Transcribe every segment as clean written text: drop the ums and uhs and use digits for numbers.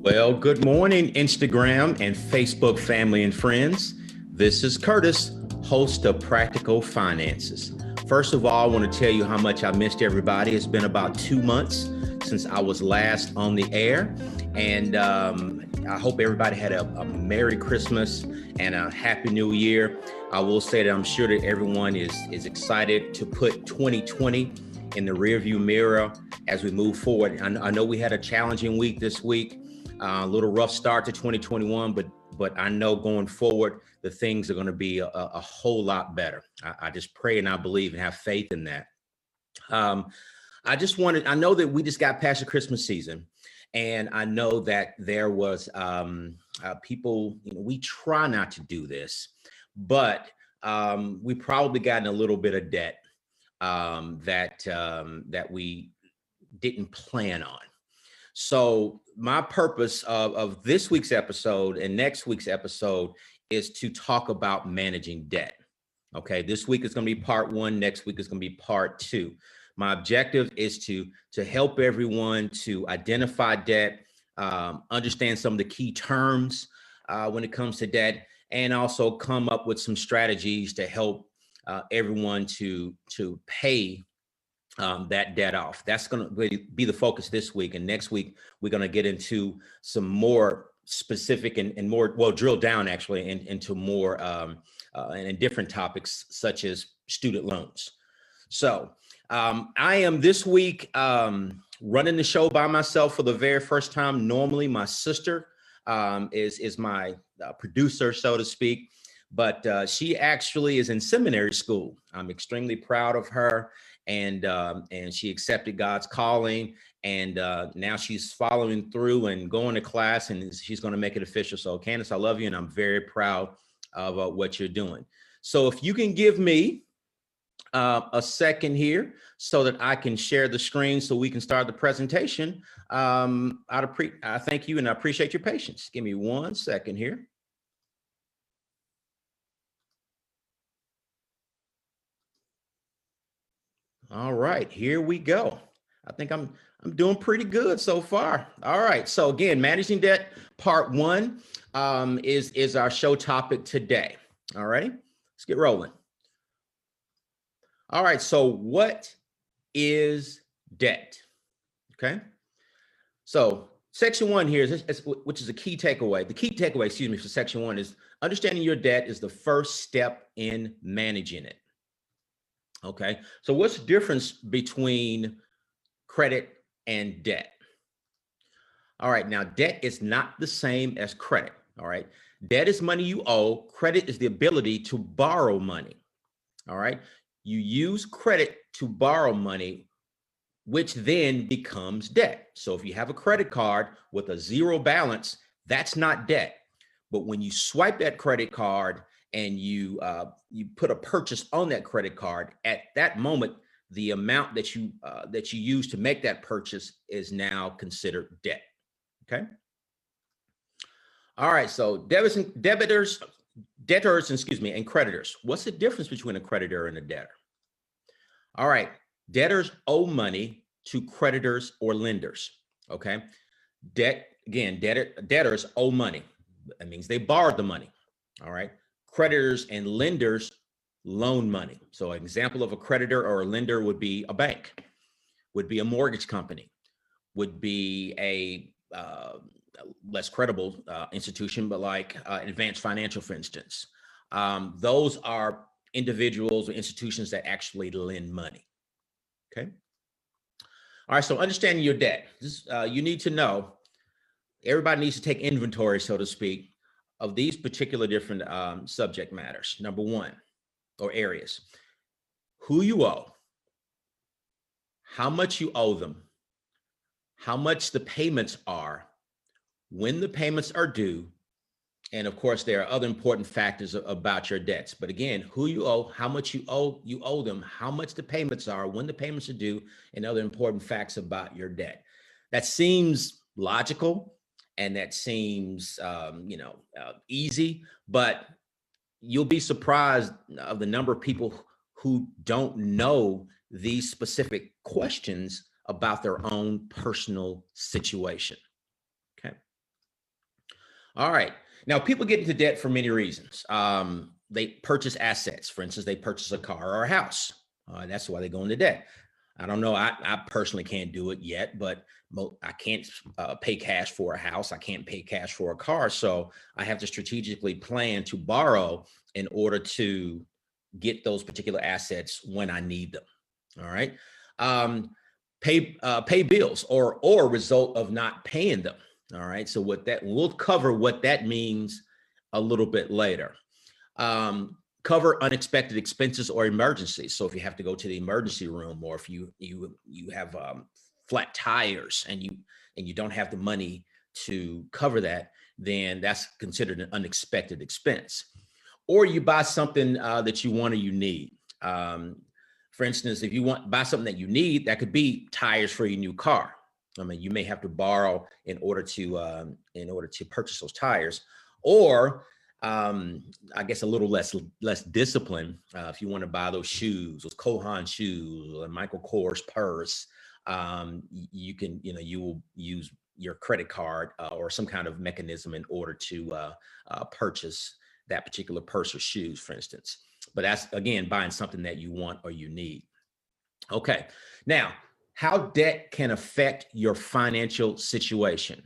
Well, good morning, Instagram and Facebook family and friends. This is Curtis, host of Practical Finances. First of all, I want to tell you how much I missed everybody. It's been about 2 months since I was last on the air, and I hope everybody had a Merry Christmas and a Happy New Year. I will say that I'm sure that everyone is excited to put 2020 in the rearview mirror as we move forward. I know we had a challenging week this week. A little rough start to 2021, but I know going forward, the things are going to be a whole lot better. I just pray and I believe and have faith in that. I know that we just got past the Christmas season, and I know that there was people, we try not to do this, but we probably got in a little bit of debt that we didn't plan on. So my purpose of this week's episode and next week's episode is to talk about managing debt. Okay, this week is going to be part one. Next week is going to be part two. My objective is to help everyone to identify debt, understand some of the key terms when it comes to debt, and also come up with some strategies to help everyone to pay that debt off. That's going to be the focus this week. And next week, we're going to get into some more specific and more, well, drill down actually into more and different topics such as student loans. So I am this week running the show by myself for the very first time. Normally, my sister is my producer, so to speak. But she actually is in seminary school. I'm extremely proud of her. And she accepted God's calling, and now she's following through and going to class, and she's going to make it official. So Candace, I love you, and I'm very proud of what you're doing. So if you can give me a second here so that I can share the screen so we can start the presentation, I thank you and I appreciate your patience. Give me 1 second here. All right, here we go. I think I'm doing pretty good so far. All right, so again, managing debt part one is our show topic today. All righty, let's get rolling. All right, so what is debt? Okay, so section one here which is a key takeaway. The key takeaway, excuse me, for section one is understanding your debt is the first step in managing it. Okay, so what's the difference between credit and debt? All right, now debt is not the same as credit. All right, debt is money you owe. Credit is the ability to borrow money. All right, you use credit to borrow money, which then becomes debt. So if you have a credit card with a zero balance, that's not debt. But when you swipe that credit card and you put a purchase on that credit card, at that moment, the amount that you use to make that purchase is now considered debt. Okay. All right. So debtors, and creditors. What's the difference between a creditor and a debtor? All right. Debtors owe money to creditors or lenders. Okay. Debtors owe money. That means they borrowed the money. All right. Creditors and lenders loan money. So an example of a creditor or a lender would be a bank, would be a mortgage company, would be a less credible institution, but like Advanced Financial, for instance. Those are individuals or institutions that actually lend money. Okay. All right. So understanding your debt, you need to know, everybody needs to take inventory, so to speak, of these particular different subject matters. Number one, or areas: who you owe, how much you owe them, how much the payments are, when the payments are due, and of course, there are other important factors about your debts. But again, who you owe, how much you owe them, how much the payments are, when the payments are due, and other important facts about your debt. That seems logical, and that seems easy, but you'll be surprised of the number of people who don't know these specific questions about their own personal situation. Okay. All right. Now, people get into debt for many reasons. They purchase assets. For instance, they purchase a car or a house. That's why they go into debt. I don't know. I personally can't do it yet, but I can't pay cash for a house. I can't pay cash for a car. So I have to strategically plan to borrow in order to get those particular assets when I need them. All right. Um, pay bills or result of not paying them. All right. So we'll cover what that means a little bit later. Cover unexpected expenses or emergencies. So if you have to go to the emergency room, or if you have flat tires and you don't have the money to cover that, then that's considered an unexpected expense. Or you buy something that you want or you need. For instance, if you buy something that you need, that could be tires for your new car. I mean, you may have to borrow in order to purchase those tires, or I guess a little less discipline. If you want to buy those shoes, those Kohan shoes, or Michael Kors purse, you will use your credit card or some kind of mechanism in order to purchase that particular purse or shoes, for instance. But that's, again, buying something that you want or you need. Okay. Now, how debt can affect your financial situation.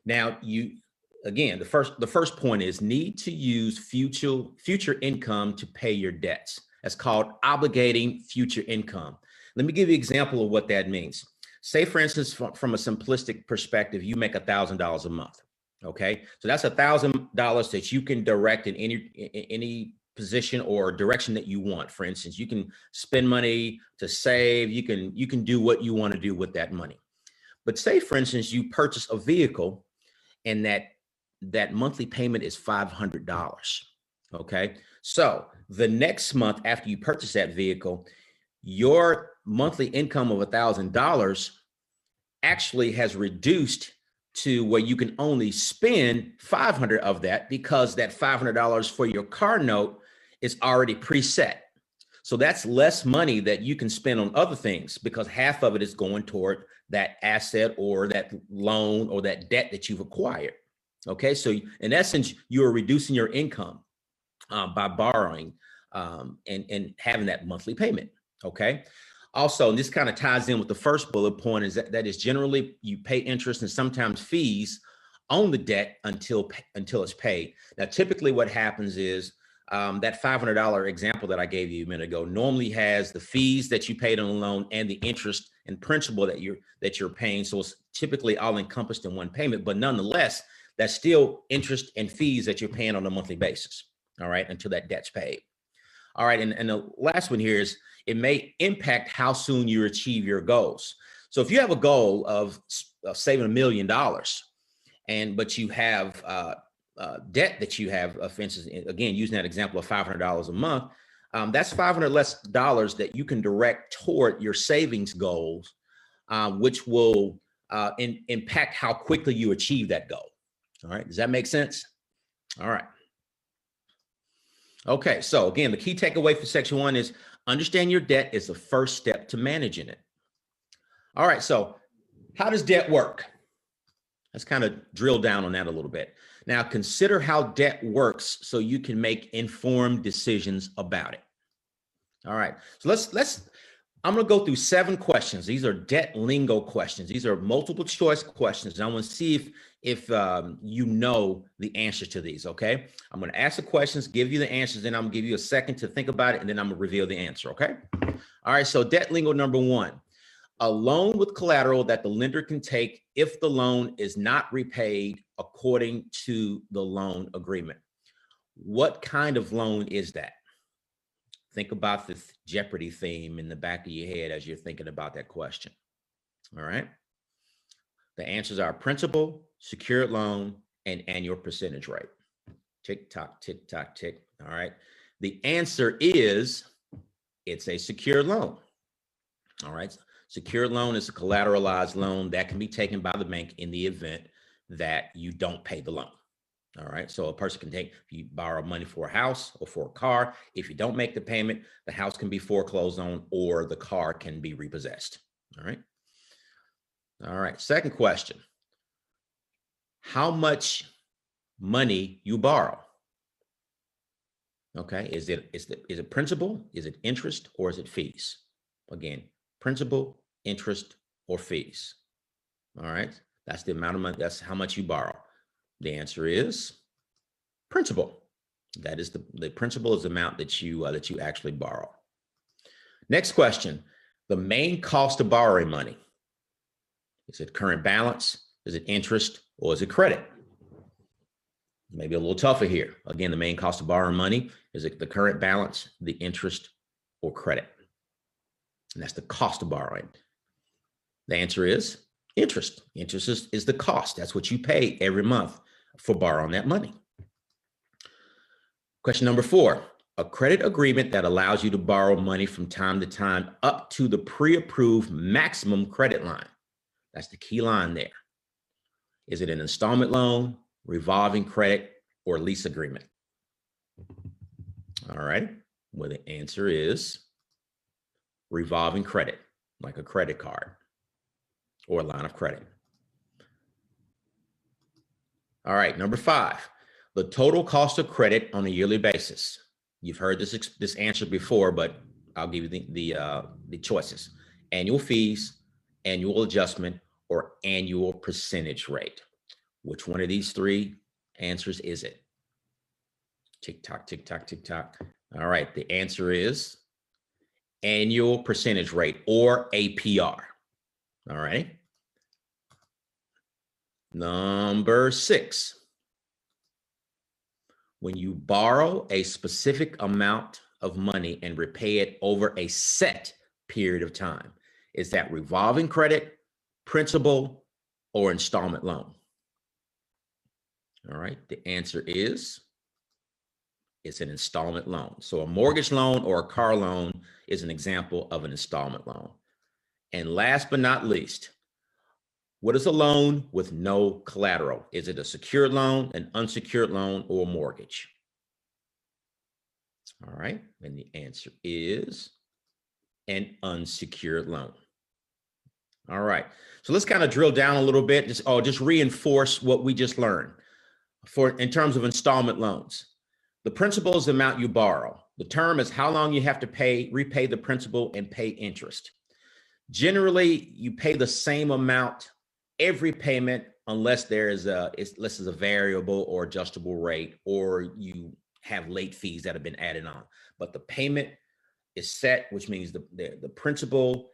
Now, the first point is need to use future income to pay your debts. That's called obligating future income. Let me give you an example of what that means. Say, for instance, from a simplistic perspective, you make $1,000 a month. Okay, so that's $1,000 that you can direct in any position or direction that you want. For instance, you can spend money to save. You can do what you want to do with that money. But say, for instance, you purchase a vehicle and that monthly payment is $500. Okay, so the next month after you purchase that vehicle, your monthly income of $1,000 actually has reduced to where you can only spend 500 of that, because that $500 for your car note is already preset. So that's less money that you can spend on other things, because half of it is going toward that asset or that loan or that debt that you've acquired. Okay, so in essence, you are reducing your income by borrowing and having that monthly payment. Okay. Also, and this kind of ties in with the first bullet point, is that is generally you pay interest and sometimes fees on the debt until it's paid. Now, typically what happens is that $500 example that I gave you a minute ago normally has the fees that you paid on the loan and the interest and principal that you're paying. So it's typically all encompassed in one payment, but nonetheless, that's still interest and fees that you're paying on a monthly basis. All right, until that debt's paid. All right, and the last one here is it may impact how soon you achieve your goals. So if you have a goal of saving $1 million, but you have debt that you have, for instance, again, using that example of $500 a month, that's $500 less that you can direct toward your savings goals, which will impact how quickly you achieve that goal. All right, does that make sense? All right. Okay, so again, the key takeaway for section 1 is understand your debt is the first step to managing it. All right, so how does debt work? Let's kind of drill down on that a little bit. Now, consider how debt works so you can make informed decisions about it. All right, so I'm going to go through 7 questions. These are debt lingo questions. These are multiple choice questions. And I want to see if you know the answers to these, okay? I'm going to ask the questions, give you the answers, then I'm going to give you a second to think about it, and then I'm going to reveal the answer, okay? All right, so debt lingo number 1, a loan with collateral that the lender can take if the loan is not repaid according to the loan agreement. What kind of loan is that? Think about the Jeopardy theme in the back of your head as you're thinking about that question. All right. The answers are principal, secured loan, and annual percentage rate. Tick tock, tick tock, tick. All right. The answer is it's a secured loan. All right. Secured loan is a collateralized loan that can be taken by the bank in the event that you don't pay the loan. All right. So a person can take, if you borrow money for a house or for a car, if you don't make the payment, the house can be foreclosed on or the car can be repossessed. All right. All right. Second question. How much money you borrow? Okay, is it principal, is it interest, or is it fees? Again, principal, interest, or fees. All right, that's the amount of money, that's how much you borrow. The answer is principal. That is the principal is the amount that you actually borrow. Next question, the main cost of borrowing money. Is it current balance? Is it interest, or is it credit? Maybe a little tougher here. Again, the main cost of borrowing money, is it the current balance, the interest, or credit? And that's the cost of borrowing. The answer is interest. Interest is the cost. That's what you pay every month for borrowing that money. Question number 4, a credit agreement that allows you to borrow money from time to time up to the pre-approved maximum credit line. That's the key line there. Is it an installment loan, revolving credit, or lease agreement? All right, well, the answer is revolving credit, like a credit card or a line of credit. All right, number 5, the total cost of credit on a yearly basis. You've heard this answer before, but I'll give you the choices. Annual fees, annual adjustment, or annual percentage rate. Which one of these 3 answers is it? Tick tock, tick tock, tick tock. All right, the answer is annual percentage rate, or APR. All right. Number 6, when you borrow a specific amount of money and repay it over a set period of time, is that revolving credit, principal, or installment loan? All right, the answer is it's an installment loan. So a mortgage loan or a car loan is an example of an installment loan. And last but not least, what is a loan with no collateral? Is it a secured loan, an unsecured loan, or a mortgage? All right, and the answer is an unsecured loan. All right, so let's kind of drill down a little bit, just reinforce what we just learned. In terms of installment loans, the principal is the amount you borrow. The term is how long you have to repay the principal and pay interest. Generally, you pay the same amount every payment unless there is a variable or adjustable rate, or you have late fees that have been added on. But the payment is set, which means the principal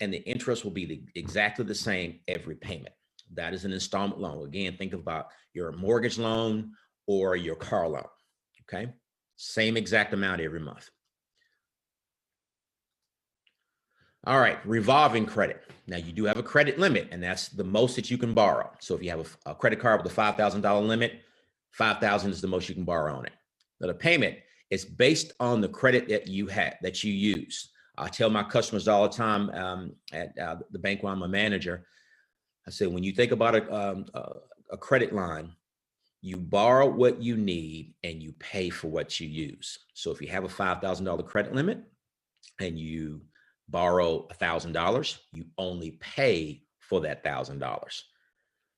and the interest will be exactly the same every payment. That is an installment loan. Again, think about your mortgage loan or your car loan. Okay, same exact amount every month. All right, revolving credit. Now you do have a credit limit, and that's the most that you can borrow. So if you have a credit card with a $5,000 limit, $5,000 is the most you can borrow on it. Now the payment is based on the credit that you use. I tell my customers all the time at the bank where I'm a manager, I say, when you think about a credit line, you borrow what you need and you pay for what you use. So if you have a $5,000 credit limit and you borrow $1,000, you only pay for that $1,000.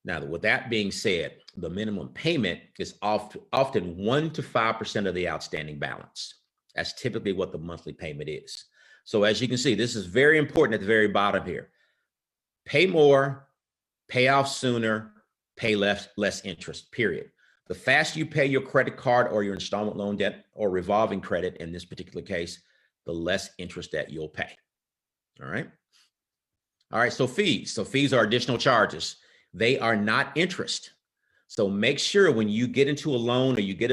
Now, with that being said, the minimum payment is often 1 to 5% of the outstanding balance. That's typically what the monthly payment is. So as you can see, this is very important at the very bottom here. Pay more, pay off sooner, pay less interest, period. The faster you pay your credit card or your installment loan debt or revolving credit, in this particular case, the less interest that you'll pay. All right. All right. So fees. So fees are additional charges. They are not interest. So make sure when you get into a loan or you get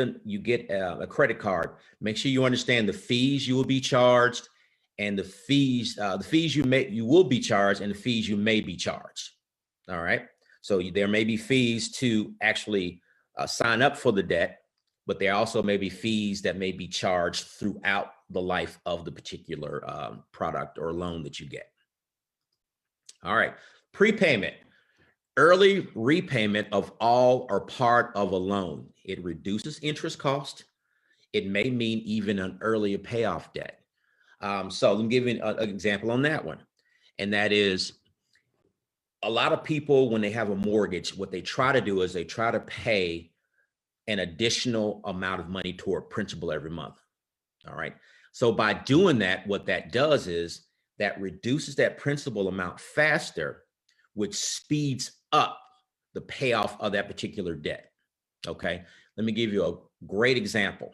a credit card, make sure you understand the fees you will be charged and the fees you will be charged and the fees you may be charged. All right. So there may be fees to actually sign up for the debt, but there also may be fees that may be charged throughout the life of the particular product or loan that you get. All right, prepayment, early repayment of all or part of a loan. It reduces interest cost. It may mean even an earlier payoff debt. So let me give you an example on that one. And that is, a lot of people, when they have a mortgage, what they try to do is they try to pay an additional amount of money toward principal every month. All right. So by doing that, what that does is that reduces that principal amount faster, which speeds up the payoff of that particular debt. Okay. Let me give you a great example.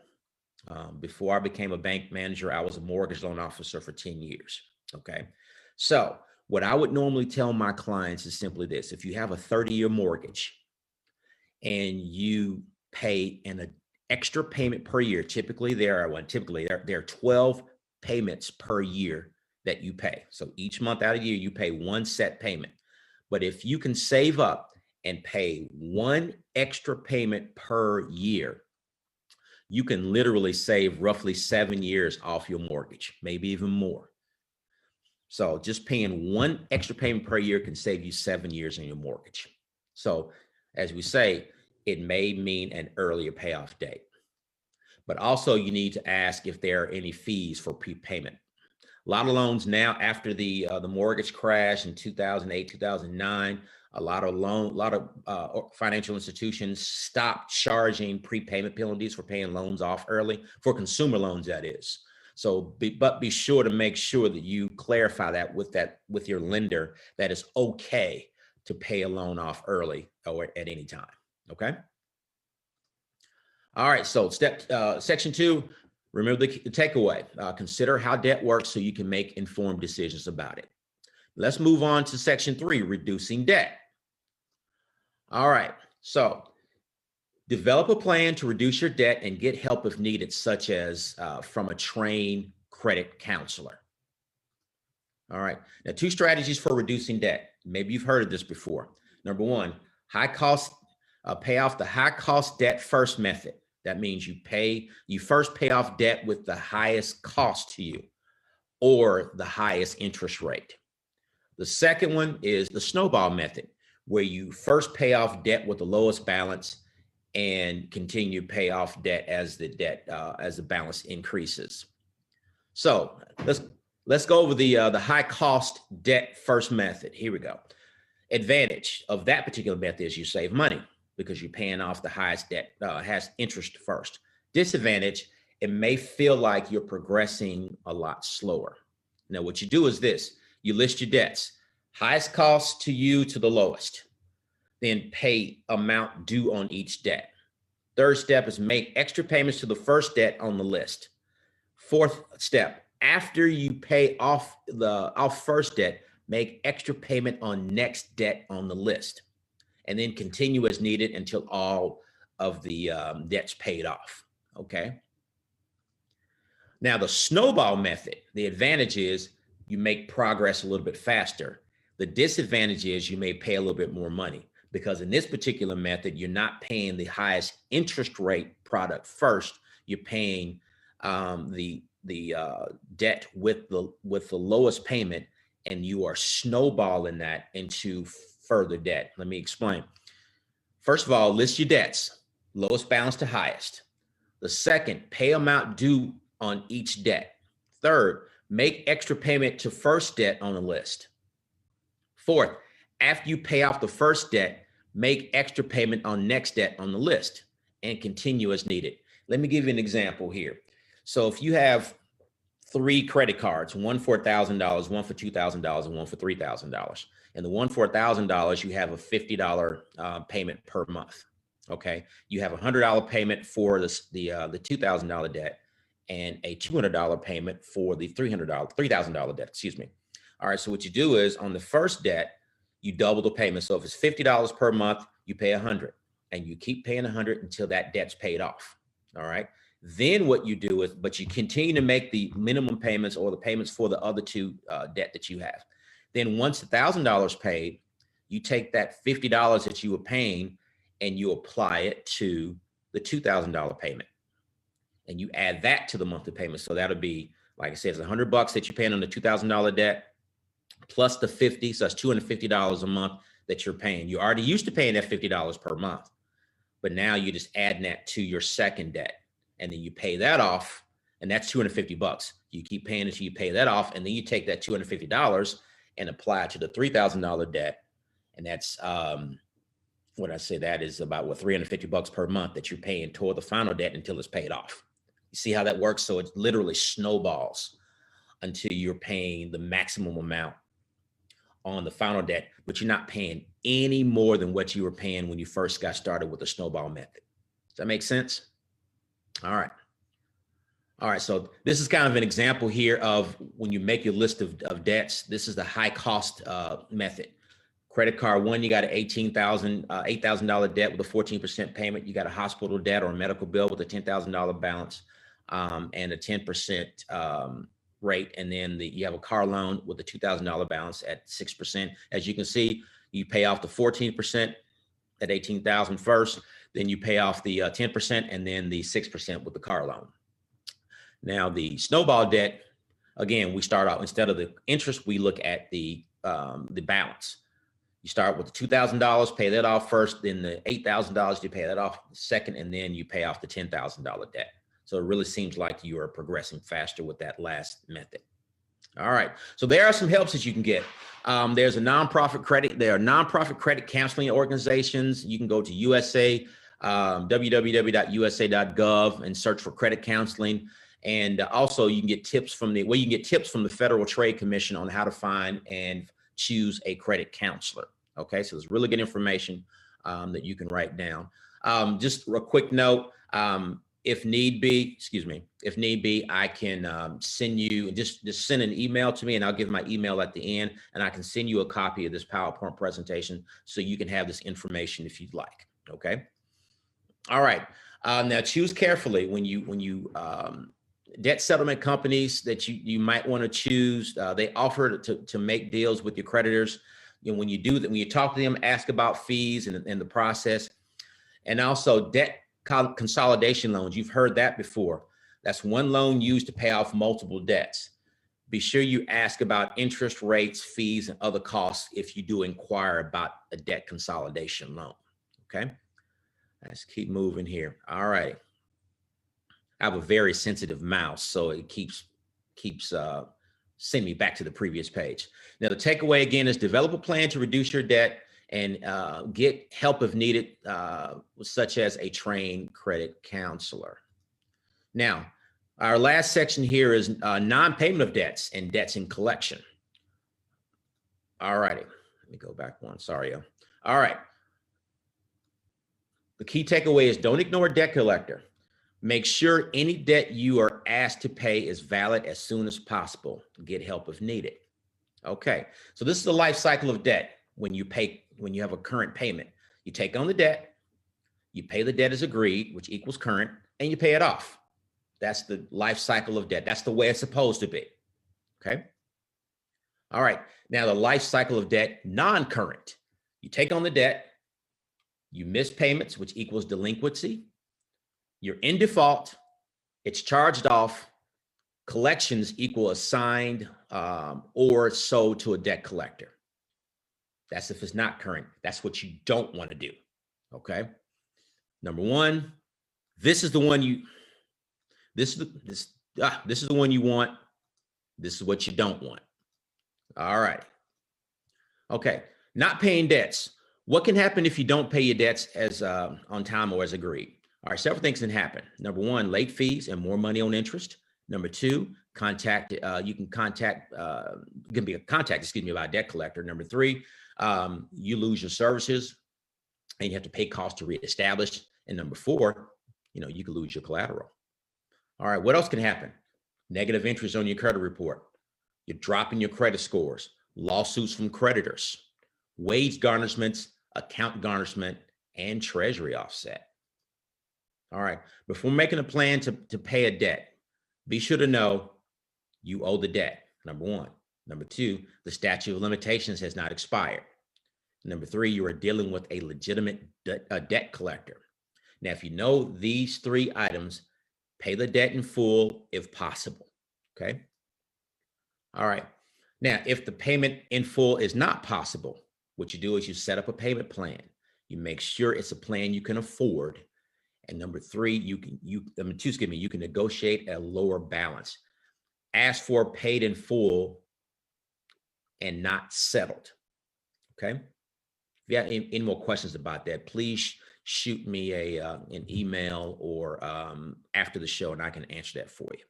Before I became a bank manager, I was a mortgage loan officer for 10 years. Okay. So what I would normally tell my clients is simply this: if you have a 30-year mortgage and you pay an extra payment per year, typically there are 12 payments per year that you pay. So each month out of the year, you pay one set payment. But if you can save up and pay one extra payment per year, you can literally save roughly 7 years off your mortgage, maybe even more. So just paying one extra payment per year can save you 7 years in your mortgage. So as we say, it may mean an earlier payoff date. But also you need to ask if there are any fees for prepayment. A lot of loans now, after the mortgage crash in 2008, 2009, a lot of financial institutions stopped charging prepayment penalties for paying loans off early, for consumer loans, that is. So, but be sure to make sure that you clarify that with your lender, that it's okay to pay a loan off early or at any time. Okay. All right. So section 2. Remember the takeaway. Consider how debt works so you can make informed decisions about it. Let's move on to section 3, reducing debt. All right. So develop a plan to reduce your debt and get help if needed, such as from a trained credit counselor. All right. Now, 2 strategies for reducing debt. Maybe you've heard of this before. Number 1, pay off the high cost debt first method. That means you first pay off debt with the highest cost to you or the highest interest rate. The second one is the snowball method, where you first pay off debt with the lowest balance and continue to pay off debt as the balance increases. So let's go over the high cost debt first method. Here we go. Advantage of that particular method is you save money, because you're paying off the highest debt, has interest first. Disadvantage, it may feel like you're progressing a lot slower. Now, what you do is this: you list your debts, highest cost to you to the lowest, then pay amount due on each debt. Third step is make extra payments to the first debt on the list. Fourth step, after you pay off first debt, make extra payment on next debt on the list, and then continue as needed until all of the debt's paid off. Okay. Now, the snowball method, the advantage is you make progress a little bit faster. The disadvantage is you may pay a little bit more money, because in this particular method, you're not paying the highest interest rate product first. You're paying the debt with the lowest payment, and you are snowballing that into further debt. Let me explain. First of all, list your debts, lowest balance to highest. The second, pay amount due on each debt. Third, make extra payment to first debt on the list. Fourth, after you pay off the first debt, make extra payment on next debt on the list, and continue as needed. Let me give you an example here. So if you have 3 credit cards, one for $1,000, one for $2,000, and one for $3,000. And the one for $1,000, you have a $50 payment per month. Okay, you have a $100 payment for the $2,000 debt, and a $200 payment for the $3,000 debt. Excuse me. All right. So what you do is, on the first debt, you double the payment. So if it's $50 per month, you pay $100, and you keep paying $100 until that debt's paid off. All right. Then what you do is, but you continue to make the minimum payments or the payments for the other 2 debt that you have. Then once $1,000 paid, you take that $50 that you were paying and you apply it to the $2,000 payment, and you add that to the monthly payment. So that'll be, like I said, it's $100 that you're paying on the $2,000 debt plus the 50. So that's $250 a month that you're paying. You already used to paying that $50 per month, but now you're just adding that to your second debt, and then you pay that off, and that's $250. You keep paying until you pay that off, and then you take that $250 and apply it to the $3,000 debt, and that's what I say, that is about what, $350 per month that you're paying toward the final debt until it's paid off. You see how that works? So it literally snowballs until you're paying the maximum amount on the final debt, but you're not paying any more than what you were paying when you first got started with the snowball method. Does that make sense? All right. All right, so this is kind of an example here of when you make your list of debts. This is the high cost method. Credit card one, you got an $8,000 debt with a 14% payment. You got a hospital debt or a medical bill with a $10,000 balance and a 10% rate. And then you have a car loan with a $2,000 balance at 6%. As you can see, you pay off the 14% at $18,000 first, then you pay off the 10% and then the 6% with the car loan. Now the snowball debt, again, we start out, instead of the interest, we look at the balance. You start with the $2,000, pay that off first, then the $8,000, you pay that off second, and then you pay off the $10,000 debt. So it really seems like you are progressing faster with that last method. All right, so there are some helps that you can get. There's a nonprofit credit. There are nonprofit credit counseling organizations. You can go to USA, www.usa.gov, and search for credit counseling. And also you can get tips from the Federal Trade Commission on how to find and choose a credit counselor. Okay, so there's really good information that you can write down. Just a quick note, if need be, I can send you, just send an email to me, and I'll give my email at the end, and I can send you a copy of this PowerPoint presentation so you can have this information if you'd like. Okay. All right. Now choose carefully when you debt settlement companies that you might want to choose. They offer to make deals with your creditors. You know, when you do that, when you talk to them, ask about fees and the process. And also debt consolidation loans. You've heard that before. That's one loan used to pay off multiple debts. Be sure you ask about interest rates, fees, and other costs if you do inquire about a debt consolidation loan. Okay. Let's keep moving here. All right. I have a very sensitive mouse, so it keeps sending me back to the previous page. Now, the takeaway again is develop a plan to reduce your debt and get help if needed, such as a trained credit counselor. Now, our last section here is non-payment of debts and debts in collection. All righty, let me go back one. Sorry. All right. The key takeaway is don't ignore a debt collector. Make sure any debt you are asked to pay is valid as soon as possible. Get help if needed. Okay, so this is the life cycle of debt. When you have a current payment, you take on the debt, you pay the debt as agreed, which equals current, and you pay it off. That's the life cycle of debt. That's the way it's supposed to be. Okay. All right, now the life cycle of debt, non-current. You take on the debt, you miss payments, which equals delinquency. You're in default, it's charged off, collections equal assigned or sold to a debt collector. That's if it's not current. That's what you don't want to do. Okay. Number one, this is the one you want. This is what you don't want. All right. Okay. Not paying debts. What can happen if you don't pay your debts as on time or as agreed? All right, several things can happen. Number one, late fees and more money on interest. Number two, you can be a contact, by a debt collector. Number three, you lose your services and you have to pay costs to reestablish. And number four, you can lose your collateral. All right, what else can happen? Negative interest on your credit report. You're dropping your credit scores, lawsuits from creditors, wage garnishments, account garnishment, and treasury offset. All right, before making a plan to pay a debt, be sure to know you owe the debt, number one. Number two, the statute of limitations has not expired. Number three, you are dealing with a legitimate debt collector. Now, if you know these three items, pay the debt in full if possible, okay? All right, now, if the payment in full is not possible, what you do is you set up a payment plan. You make sure it's a plan you can afford. And number three, you can negotiate a lower balance. Ask for paid in full and not settled. Okay. you have any more questions about that, please shoot me an email or after the show, and I can answer that for you.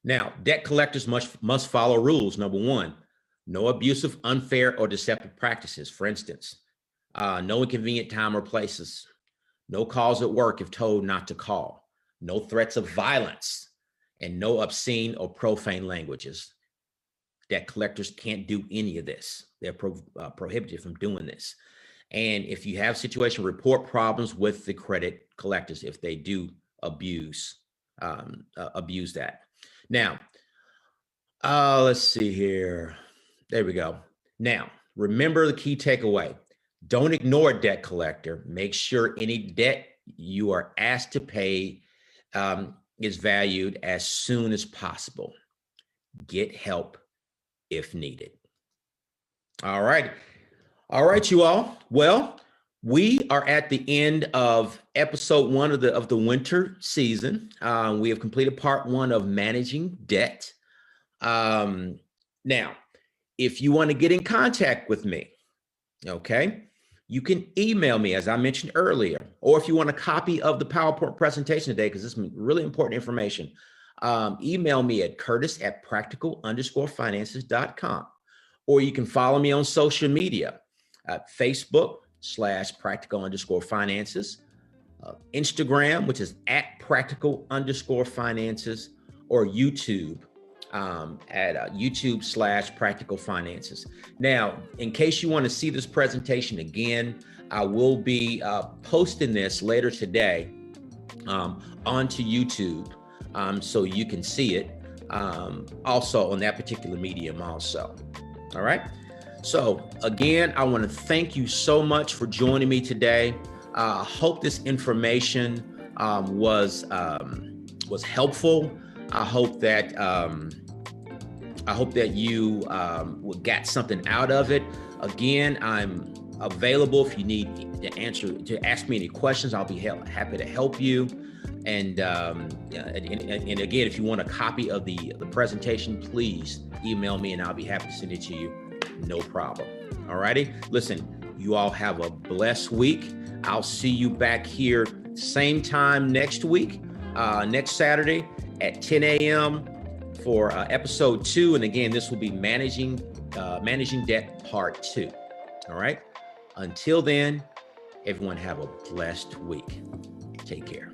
Now, debt collectors must follow rules. Number one, no abusive, unfair, or deceptive practices. For instance, no inconvenient time or places, no calls at work if told not to call, no threats of violence, and no obscene or profane languages. Debt collectors can't do any of this. They're prohibited from doing this. And if you have a situation, report problems with the credit collectors if they do abuse that. Now, let's see here. There we go. Now, remember the key takeaway. Don't ignore a debt collector. Make sure any debt you are asked to pay is valued as soon as possible. Get help if needed. All right. All right, you all. Well, we are at the end of episode 1 of the winter season. We have completed part 1 of managing debt. Now, if you want to get in contact with me, okay, you can email me, as I mentioned earlier, or if you want a copy of the PowerPoint presentation today, because this is really important information, email me at curtis@practical_finances.com, or you can follow me on social media at Facebook/practical_finances, Instagram, which is @practical_finances, or YouTube at YouTube/practical finances. Now, in case you want to see this presentation again, I will be posting this later today onto YouTube, so you can see it also on that particular medium also. All right. So again, I want to thank you so much for joining me today. I hope this information was helpful. I hope that you got something out of it. Again, I'm available if you need to ask me any questions. I'll be happy to help you. And again, if you want a copy of the presentation, please email me and I'll be happy to send it to you. No problem. All righty. Listen, you all have a blessed week. I'll see you back here same time next week, next Saturday at 10 a.m. for episode 2. And again, this will be managing debt part 2. All right. Until then, everyone have a blessed week. Take care.